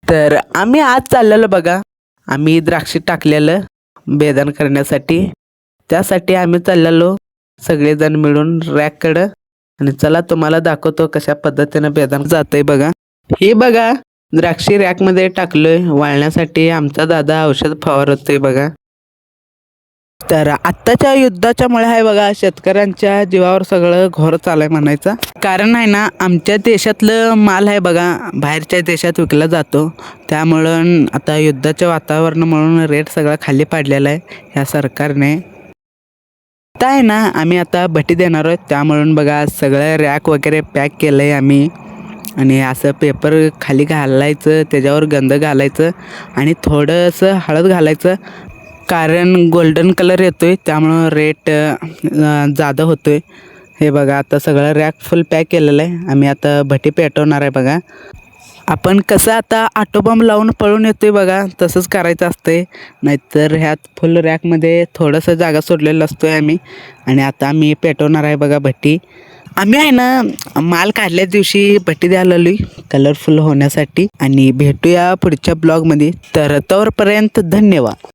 तर आम्ही आज चाललेलो बघा, आम्ही द्राक्षी टाकलेलं बेदाण करण्यासाठी. त्यासाठी आम्ही चाललेलो सगळेजण मिळून रॅककडं. आणि चला तुम्हाला दाखवतो कशा पद्धतीनं बेदाण जातंय बघा. हे बघा द्राक्षी रॅकमध्ये टाकलोय वाळण्यासाठी. आमचा दादा औषध फवारतोय बघा. तर आत्ताच्या युद्धाच्यामुळे आहे बघा, शेतकऱ्यांच्या जीवावर सगळं घोर चालय म्हणायचं. कारण आहे ना, आमच्या देशातलं माल आहे बघा बाहेरच्या देशात विकला जातो. त्यामुळं आता युद्धाचं वातावरण म्हणून रेट सगळा खाली पाडलेला आहे ह्या सरकारने. आता आहे ना, आम्ही आता भट्टी देणार आहोत. त्यामुळं बघा सगळं रॅक वगैरे पॅक केलं आहे आम्ही. आणि असं पेपर खाली घालायचं, त्याच्यावर गंध घालायचं आणि थोडंसं हळद घालायचं. कारण गोल्डन कलर येतोय त्यामुळं रेट जादा होतोय. हे बघा आता सगळं रॅक फुल पॅक केलेलं आहे. आम्ही आता भट्टी पेटवणार आहे बघा. आपण कसं आता आटोबॉम्ब लावून पळून येतोय बघा, तसंच करायचं असतंय. नाहीतर ह्यात फुल रॅकमध्ये थोडंसं जागा सोडलेलं असतोय आम्ही. आणि आता आम्ही पेटवणार आहे बघा भट्टी. आम्ही आहे ना माल काढल्या दिवशी भट्टी द्यायला आलोय कलरफुल होण्यासाठी. आणि भेटूया पुढच्या ब्लॉगमध्ये. तर तोपर्यंत धन्यवाद.